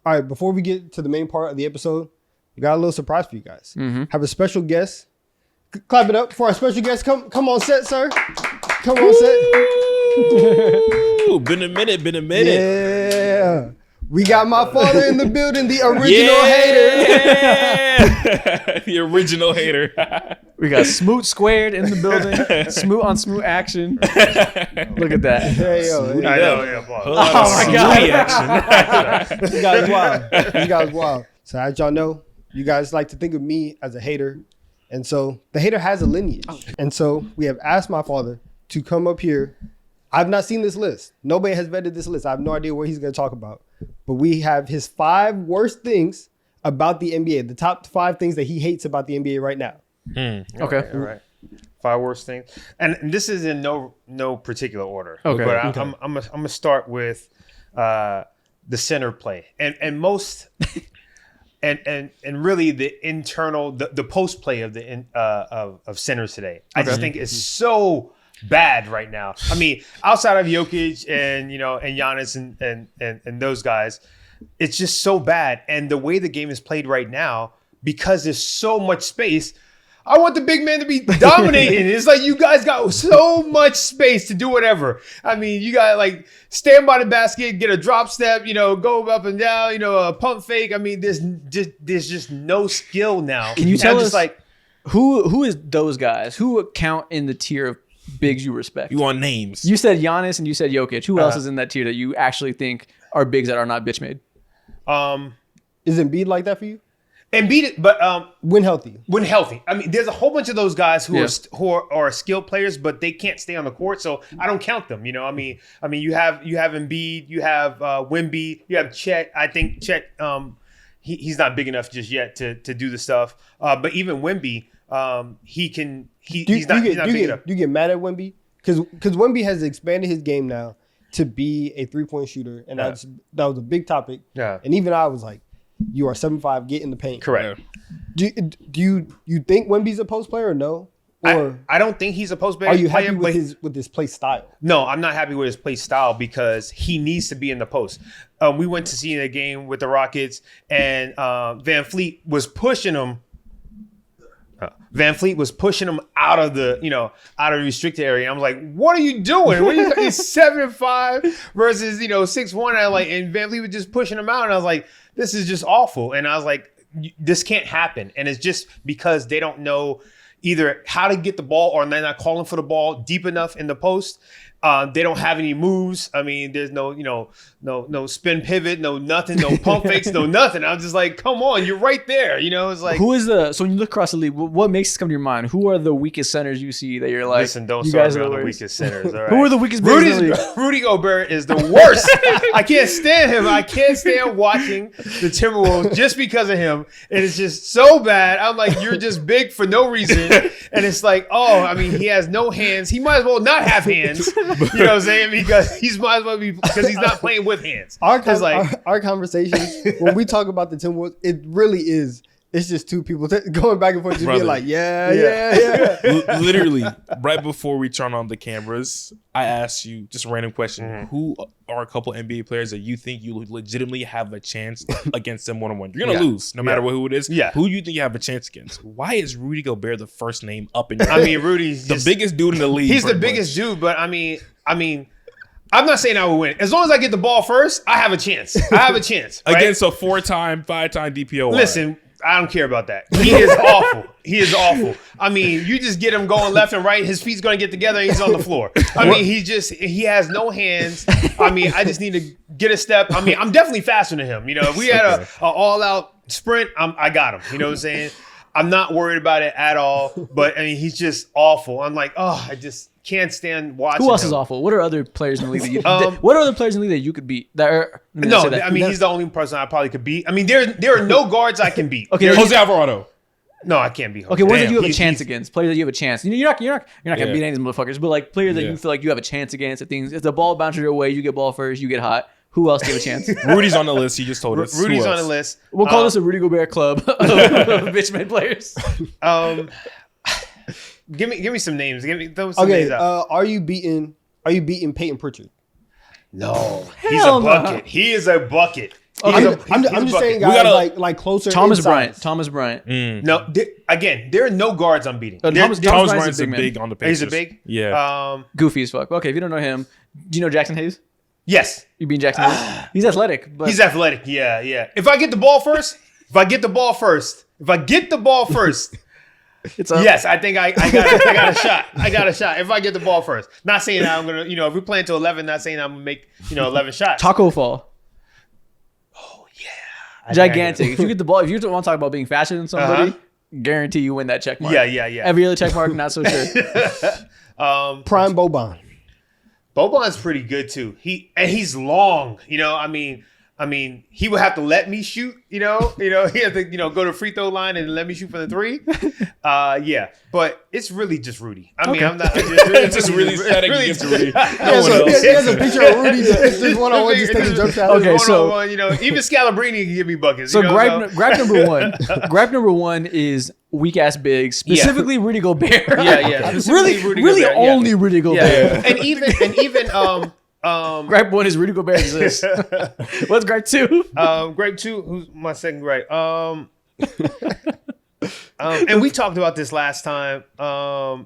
All right, before we get to the main part of the episode, we got a little surprise for you guys. Have a special guest. Clap it up for our special guest. Come on set, sir. Come on set. Been a minute. Yeah. We got my father in the building, the original hater. The original hater. We got Smoot squared in the building. Smoot on Smoot action. Look at that. Hey, yo. I know, yeah, boss. Oh my God. This guy's wild. This guy's wild. So as y'all know, you guys like to think of me as a hater. And so the hater has a lineage. And so we have asked my father to come up here. I've not seen this list. Nobody has vetted this list. I have no idea what he's going to talk about. But we have his 5 worst things about the NBA. The top 5 things that he hates about the NBA right now. Okay. All right. 5 worst things. And this is in no particular order. Okay. But I'm gonna start with the center play. And most and really the internal the post play of the of centers today. I just think it's so bad right now. I mean, outside of Jokic and and Giannis and those guys, it's just so bad. And the way the game is played right now, because there's so much space, I want the big man to be dominating. It's like you guys got so much space to do whatever. I mean, you got like stand by the basket, get a drop step, go up and down, a pump fake. I mean, there's just no skill now. Can you tell us like who is those guys? Who count in the tier of bigs you respect? You want names? You said Giannis and you said Jokic. Who else is in that tier that you actually think are bigs that are not bitch made? Is Embiid like that for you? Embiid, but When healthy. I mean, there's a whole bunch of those guys who are skilled players, but they can't stay on the court, so I don't count them. I mean, you have Embiid, you have Wemby, you have Chet. I think Chet, he's not big enough just yet to do the stuff. But even Wemby, he's not big enough. Do you get mad at Wemby? Because Wemby has expanded his game now to be a 3-point shooter, and that was a big topic. Yeah. And even I was like, you are 7'5", get in the paint. Correct. Do you think Wemby's a post player or no? Or I don't think he's a post player. are you happy with his play style? No, I'm not happy with his play style because he needs to be in the post. We went to see a game with the Rockets, and Van Fleet was pushing him. Out of the restricted area. I was like, what are you doing? He's 7'5" versus 6'1", and Van Fleet was just pushing him out, and I was like, this is just awful. And I was like, this can't happen. And it's just because they don't know either how to get the ball or they're not calling for the ball deep enough in the post. They don't have any moves. I mean, there's no spin pivot, no nothing, no pump fakes, no nothing. I was just like, come on, you're right there. It's like, who is so when you look across the league, what makes this come to your mind? Who are the weakest centers you see that you're like, listen, don't you start guys me are on the the worst? weakest centers. All right. Who are the weakest bigs in the league? Rudy Gobert is the worst. I can't stand him. I can't stand watching the Timberwolves just because of him. And it's just so bad. I'm like, you're just big for no reason. And it's like, he has no hands. He might as well not have hands. You know what I'm saying? Because he's might as well be because he's not playing with hands. Our conversations when we talk about the Timberwolves, it really is. It's just two people going back and forth, just being like, yeah. Literally, right before we turn on the cameras, I asked you just a random question: Who are a couple NBA players that you think you legitimately have a chance against them one-on-one? You're gonna lose no matter who it is. Yeah. Who you think you have a chance against? Why is Rudy Gobert the first name up in your I mean, Rudy's the biggest dude in the league. He's the biggest dude, but I mean, I'm not saying I will win. As long as I get the ball first, I have a chance. Right? Against a 4-time, 5-time DPOY. Listen, I don't care about that. He is awful. I mean, you just get him going left and right. His feet's going to get together and he's on the floor. I mean, he has no hands. I mean, I just need to get a step. I mean, I'm definitely faster than him. If we had a all-out sprint, I got him. You know what I'm saying? I'm not worried about it at all. But, I mean, he's just awful. I'm like, I just can't stand watching Who else him. is awful? What are other players in the league that you what are other players in the league that you could beat? He's the only person I probably could beat. I mean, there are no guards I can beat. Okay, Jose Alvarado. No, I can't beat Jose. Okay, ones that you have a chance against. Players that you have a chance. You're not gonna beat any of these motherfuckers, but like players that you feel like you have a chance against. If the ball bounces your way, you get ball first, you get hot. Who else do you have a chance? Rudy's on the list. He just told us. Rudy's on the list. We'll call this a Rudy Gobert club of bitch made players. Give me some names. Throw some names out. Are you beating Peyton Pritchard? No, he's a bucket. He is a bucket. I'm just saying guys like closer. Thomas in Bryant. size. Thomas Bryant. No, again, there are no guards I'm beating. Thomas Bryant's a big man. big on the Pacers. He's a big. Yeah. Goofy as fuck. Okay, if you don't know him, do you know Jackson Hayes? Yes, You beat Jackson Hayes? He's athletic, but he's athletic. Yeah. If I get the ball first, it's up. yes, I think I got a shot. I got a shot if I get the ball first. Not saying that I'm gonna, if we play until 11, not saying I'm gonna make 11 shots. Taco fall. Oh yeah, Gigantic. If you get the ball, if you want to talk about being faster than somebody, guarantee you win that check mark. Yeah. Every other check mark, not so sure. Prime Boban. Boban's pretty good too. He's long. I mean, he would have to let me shoot. He had to go to free throw line and let me shoot from the three. Yeah, but it's really just Rudy. I mean, I'm not. It's just really static against Rudy. He has a picture of Rudy just one on one, just taking jump shots. Okay, so even Scalabrine can give me buckets. So gripe number one. Gripe number one is weak ass bigs, specifically Rudy Gobert. Yeah. Really only Rudy Gobert. Yeah. And even Gripe one is Rudy Gobert exists. What's gripe two? Gripe two. Who's my second gripe? And we talked about this last time.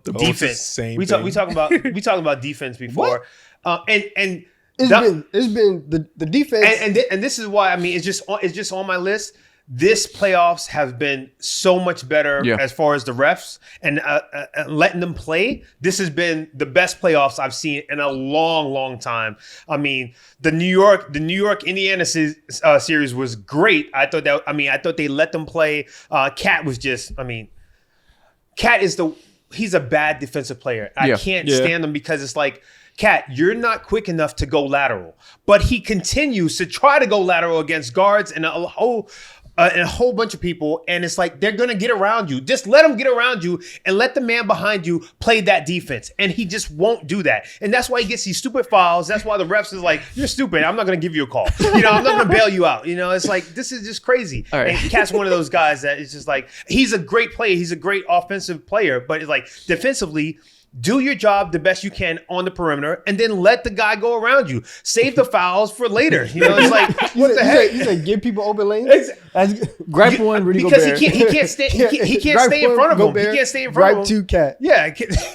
Defense. We talked about defense before. And it's been the defense. And this is why, I mean, it's just on my list. This playoffs have been so much better as far as the refs and letting them play. This has been the best playoffs I've seen in a long, long time. I mean, the New York Indiana series was great. I thought they let them play. Cat was just, Cat he's a bad defensive player. I can't stand him because it's like, Cat, you're not quick enough to go lateral, but he continues to try to go lateral against guards and a whole bunch of people, and it's like they're gonna get around you. Just let them get around you and let the man behind you play that defense. And he just won't do that. And that's why he gets these stupid fouls. That's why the refs is like, "You're stupid. I'm not gonna give you a call. I'm not gonna bail you out." It's like this is just crazy. All right. And Cat's one of those guys that is just like he's a great player. He's a great offensive player, but it's like defensively. Do your job the best you can on the perimeter, and then let the guy go around you. Save the fouls for later. It's like what the heck? You said give people open lanes. Gripe one, Rudy because Gobert. he can't stay in front of him. He can't stay in front of him. Gripe two, Cat. Yeah,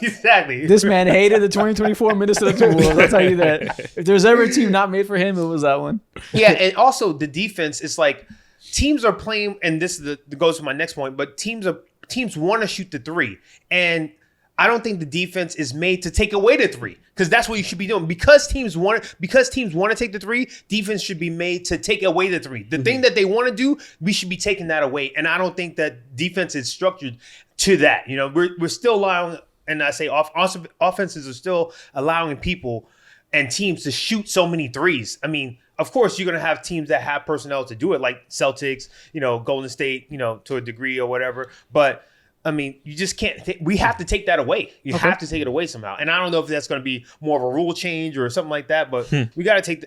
exactly. This man hated the 2024 Minnesota Timberwolves. I'll tell you that. If there's ever a team not made for him, it was that one. Yeah, and also the defense is like teams are playing, and this is goes to my next point. But teams want to shoot the three, and I don't think the defense is made to take away the three because that's what you should be doing. Because teams want to take the three, defense should be made to take away the three. The thing that they want to do, we should be taking that away. And I don't think that defense is structured to that. We're still allowing, and I say offenses are still allowing people and teams to shoot so many threes. I mean, of course, you're going to have teams that have personnel to do it, like Celtics, Golden State, to a degree or whatever. But I mean, you just can't. We have to take that away. You have to take it away somehow. And I don't know if that's going to be more of a rule change or something like that. But we got to take.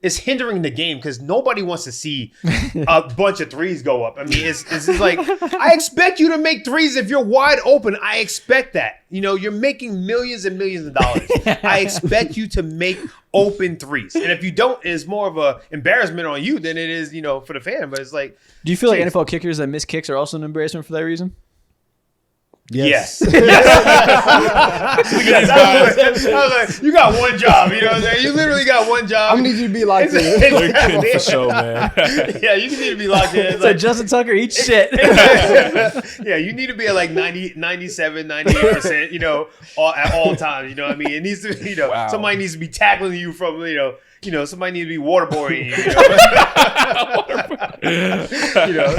It's hindering the game because nobody wants to see a bunch of threes go up. I mean, it's just like I expect you to make threes if you're wide open. I expect that. You're making millions and millions of dollars. I expect you to make open threes. And if you don't, it's more of a embarrassment on you than it is, for the fan. But it's like, do you feel like NFL kickers that miss kicks are also an embarrassment for that reason? Yes. Look at these guys. I was like, you got one job. You know what I'm saying? You literally got one job. I'm gonna need you to be locked in. Exactly. For sure, man. Yeah, you need to be locked in. It's like Justin Tucker eats shit. Yeah, you need to be at like 90, 97, 98%, at all times. You know what I mean? It needs to, Wow. Somebody needs to be tackling you from, somebody needs to be waterboarding you.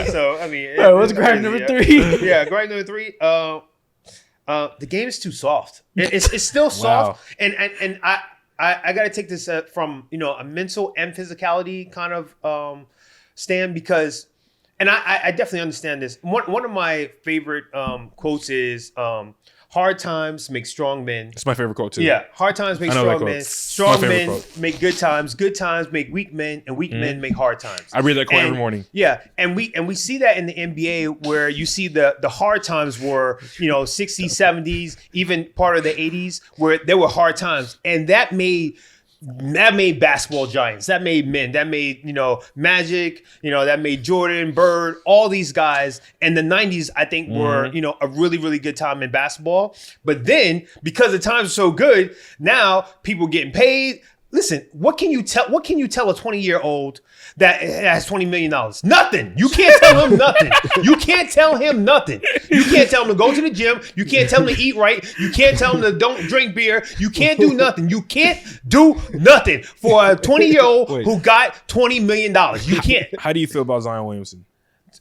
So I mean, All right, what's gripe number three? Yeah, gripe number three. The game is too soft. It's still soft, and I got to take this from a mental and physicality kind of stand because, and I definitely understand this. One of my favorite quotes is. Hard times make strong men. It's my favorite quote too. Yeah, hard times make strong men. Strong men quote. make good times. Good times make weak men, and weak men make hard times. I read that quote every morning. Yeah, and we see that in the NBA where you see the hard times were 60s, 70s, even part of the 80s where there were hard times, and that made that made basketball giants. That made men. That made, Magic, that made Jordan, Bird, all these guys. And the 90s, I think, were, a really, really good time in basketball. But then, because the times are so good, now people getting paid. Listen, what can you tell a 20-year-old that has $20 million? Nothing. You can't tell him nothing. You can't tell him nothing. You can't tell him to go to the gym. You can't tell him to eat right. You can't tell him to don't drink beer. You can't do nothing. You can't do nothing for a 20-year-old who got $20 million. You can't. How do you feel about Zion Williamson?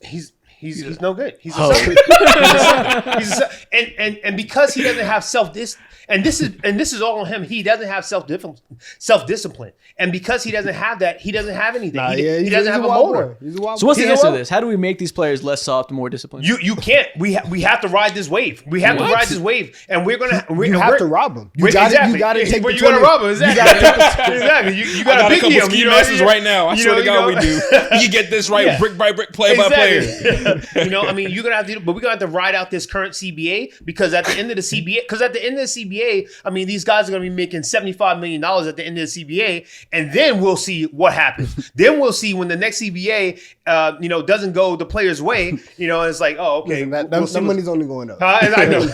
He's no good. He's a sucker. He's a sucker. And because he doesn't have and this is all on him. He doesn't have self-discipline. And because he doesn't have that, he doesn't have anything. He doesn't have a motor. So what's the answer to this? How do we make these players less soft and more disciplined? You can't. We have to ride this wave. We have to ride this wave, and we're gonna. You have to rob them. You got to take. You got to rob them. Exactly. You got to big him. Ski masters right now. I swear to God, we do. You get this right, brick by brick, play by player. You're gonna have to. But we're gonna have to ride out this current CBA because at the end of the CBA, these guys are gonna be making $75 million at the end of the CBA, and then we'll see what happens. Then we'll see when the next CBA, doesn't go the player's way. It's like, oh, okay, that money's only going up. I know.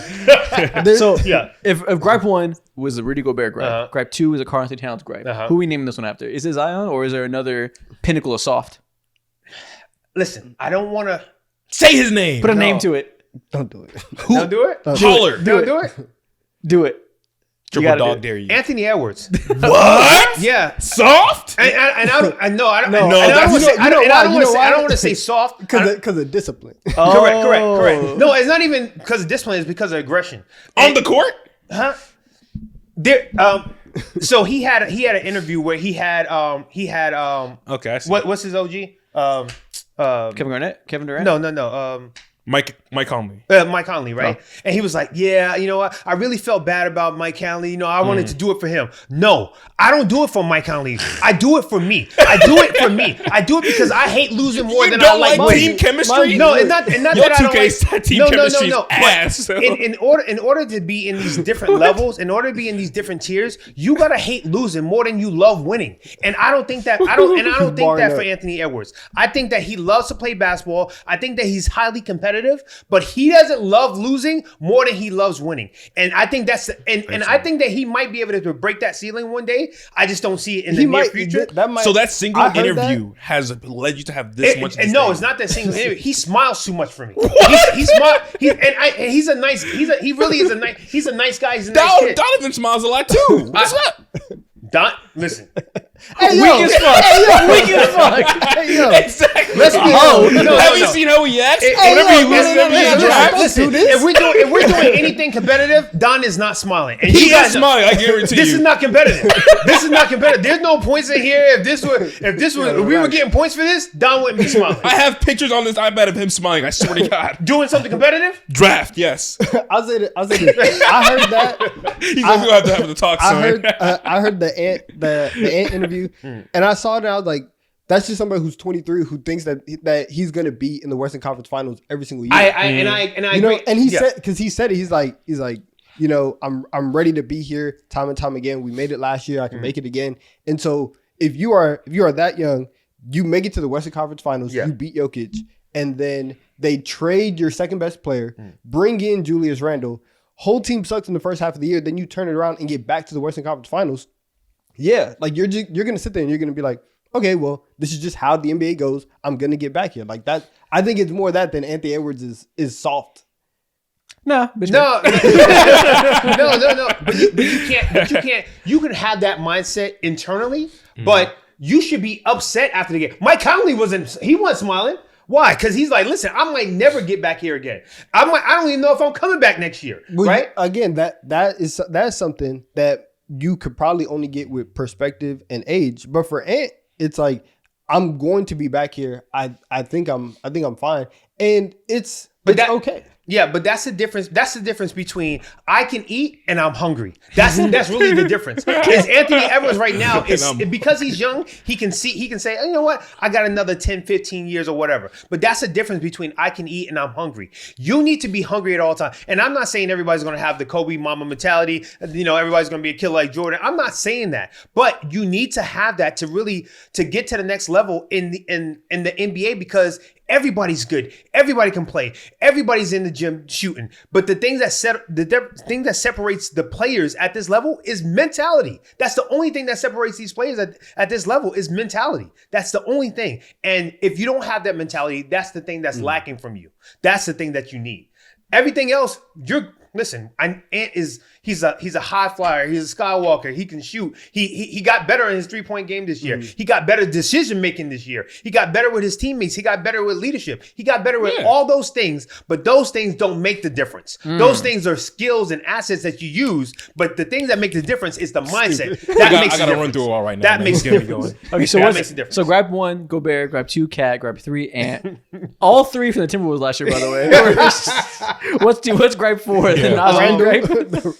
So if gripe 1 was a Rudy Gobert gripe, gripe 2 was a Karl Anthony Towns gripe, who are we naming this one after? Is it Zion or is there another pinnacle of soft? Listen, I don't want to say his name. Put a name to it. Don't do it. Don't do it. Holler. Don't do it. Do it. Triple dog dare you. Anthony Edwards. What? Yeah. Soft? I don't want to say soft because of discipline. Correct. No, it's not even because of discipline. It's because of aggression On the court? Huh? So he had an interview where he had okay. I see. What's his OG? Kevin Garnett? Kevin Durant? No. Mike Conley. Mike Conley, right? Oh. And he was like, yeah, I really felt bad about Mike Conley. I wanted to do it for him. No, I don't do it for Mike Conley. I do it for me. I do it because I hate losing more than I like team winning. chemistry? No, and not that I don't like team chemistry is ass. So. In order to be in these different levels, in order to be in these different tiers, you gotta hate losing more than you love winning. And I don't think that for Anthony Edwards. I think that he loves to play basketball. I think that he's highly competitive. But he doesn't love losing more than he loves winning, and I think I think that he might be able to break that ceiling one day. I just don't see it in the near future. So that single interview has led you to have this much. And no, it's not that single interview. He smiles too much for me. He's a nice guy. He's a nice kid. Donnavan smiles a lot too. What's up? Listen. Weak as fuck. Exactly. Let's be Have you seen how he acts? Listen, if we're doing anything competitive, Don is not smiling. And He's not smiling, I guarantee this you. is not competitive. There's no points in here. If we were getting points for this, Don wouldn't be smiling. I have pictures on this iPad of him smiling. I swear to God. Doing something competitive? Draft, yes. I'll say this. I heard that. He's like, we'll have to have the talk soon. I heard the Ant interview, and I saw it, and I was like, that's just somebody who's 23 who thinks that he's gonna be in the Western Conference Finals every single year. I agree. And he said, because he said it, he's like, I'm ready to be here time and time again. We made it last year. I can make it again. And so if you are that young, you make it to the Western Conference Finals. You beat Jokic, and then they trade your second best player, bring in Julius Randle. Whole team sucks in the first half of the year. Then you turn it around and get back to the Western Conference Finals. Yeah, like you're gonna sit there and you're gonna be like, okay, well, this is just how the NBA goes. I'm gonna get back here. Like that. I think it's more that than Anthony Edwards is soft. No. But you can't. You can have that mindset internally, but you should be upset after the game. Mike Conley wasn't smiling. Why? Because he's like, listen, I might never get back here again. I don't even know if I'm coming back next year. Well, right? That is something that you could probably only get with perspective and age. But for Ant, it's like, I'm going to be back here. I think I'm fine. And it's okay. Yeah, but that's the difference. That's the difference between I can eat and I'm hungry. That's really the difference. Because Anthony Edwards right now is because he's young, he can say, oh, you know what? I got another 10, 15 years or whatever. But that's the difference between I can eat and I'm hungry. You need to be hungry at all times. And I'm not saying everybody's going to have the Kobe Mama mentality. You know, everybody's going to be a killer like Jordan. I'm not saying that. But you need to have that to get to the next level in the NBA, because everybody's good. Everybody can play. Everybody's in the gym shooting. But the thing that separates the players at this level is mentality. That's the only thing that separates these players at this level is mentality. That's the only thing. And if you don't have that mentality, that's the thing that's lacking from you. That's the thing that you need. Everything else, he's a high flyer. He's a Skywalker. He can shoot. He got better in his 3-point game this year. He got better decision making this year. He got better with his teammates. He got better with leadership. He got better with all those things. But those things don't make the difference. Those things are skills and assets that you use. But the things that make the difference is the mindset. I gotta run through it all right now. That makes it going. Okay, so that makes a difference. So grab 1, Gobert. Grab 2, Cat. Grab 3, Ant. All 3 from the Timberwolves last year, by the way. What's gripe 4? The Nas gripe.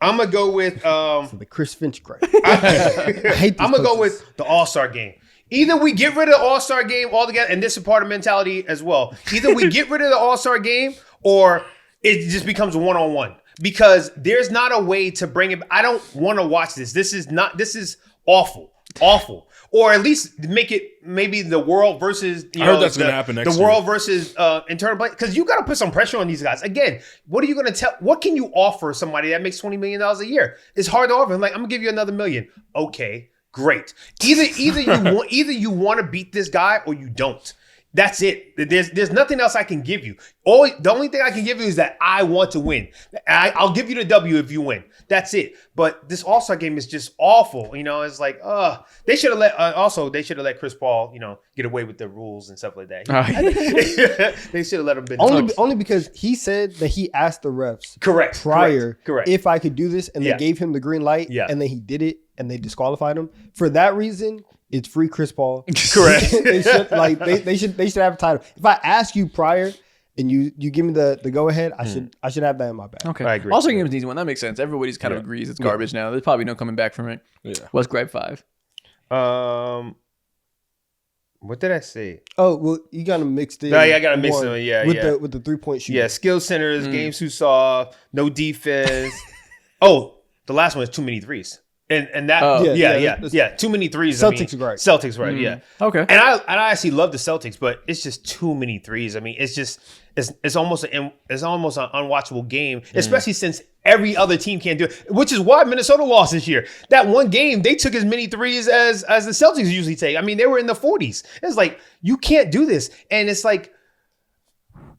I'm gonna go with the Chris Finch gripe. I hate. I'm gonna go with the All-Star game. Either we get rid of the All-Star game altogether, and this is part of mentality as well. Either we get rid of the All-Star game, or it just becomes one-on-one. Because there's not a way to bring it. I don't want to watch this. This is awful. Or at least make it maybe the world versus I heard that's going to happen next the year. world versus internal play, because you got to put some pressure on these guys. Again, what are you going to tell? What can you offer somebody that makes $20 million a year? It's hard to offer. I'm going to give you another $1 million. Okay, great. Either you want to beat this guy or you don't. That's it. There's nothing else I can give you. The only thing I can give you is that I want to win. I'll give you the W if you win. That's it. But this All-Star game is just awful. You know, it's like, they should have let Chris Paul, get away with the rules and stuff like that. They should have let him. Only because he said that he asked the refs correct if I could do this, and they gave him the green light, and then he did it, and they disqualified him. For that reason, it's free Chris Paul. Correct. they should have a title. If I ask you prior and you give me the go ahead, I should have that in my bag. Okay. I agree. Also, game is an easy one. That makes sense. Everybody's kind of agrees it's garbage now. There's probably no coming back from it. Yeah. What's gripe 5? What did I say? Oh, well, you gotta mix it. No, I gotta mix them. With the 3-point shooting. Yeah, skill centers, game too soft, no defense. The last one is too many threes. And that too many threes. Celtics are right. Celtics right, yeah. Okay. And I actually love the Celtics, but it's just too many threes. I mean, it's almost an unwatchable game, especially since every other team can't do it, which is why Minnesota lost this year. That one game, they took as many threes as the Celtics usually take. I mean, they were in the 40s. It's like, you can't do this. And it's like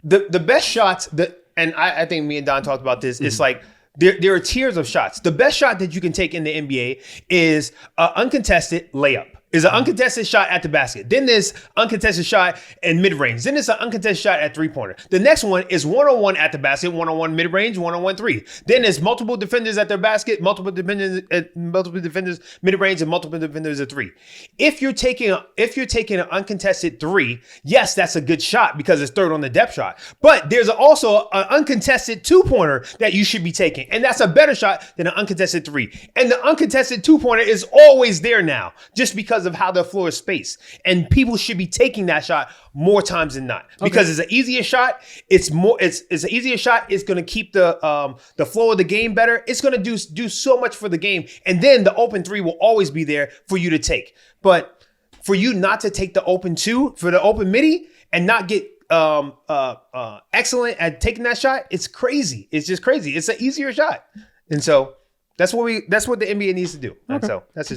the best shots and I think me and Don talked about this. It's like, there are tiers of shots. The best shot that you can take in the NBA is an uncontested layup. Is an uncontested shot at the basket. Then there's uncontested shot in mid-range. Then there's an uncontested shot at three-pointer. The next one is one-on-one at the basket, one-on-one mid-range, one-on-one three. Then there's multiple defenders at their basket, multiple defenders mid-range, and multiple defenders at three. If you're taking an uncontested three, yes, that's a good shot because it's third on the depth shot. But there's also an uncontested two-pointer that you should be taking, and that's a better shot than an uncontested three. And the uncontested two-pointer is always there now, just because of how the floor is spaced. And people should be taking that shot more times than not. Because it's an easier shot. It's an easier shot. It's going to keep the flow of the game better. It's going to do so much for the game. And then the open three will always be there for you to take. But for you not to take the open two for the open midi and not get excellent at taking that shot, it's crazy. It's just crazy. It's an easier shot. And so that's what the NBA needs to do. And so that's just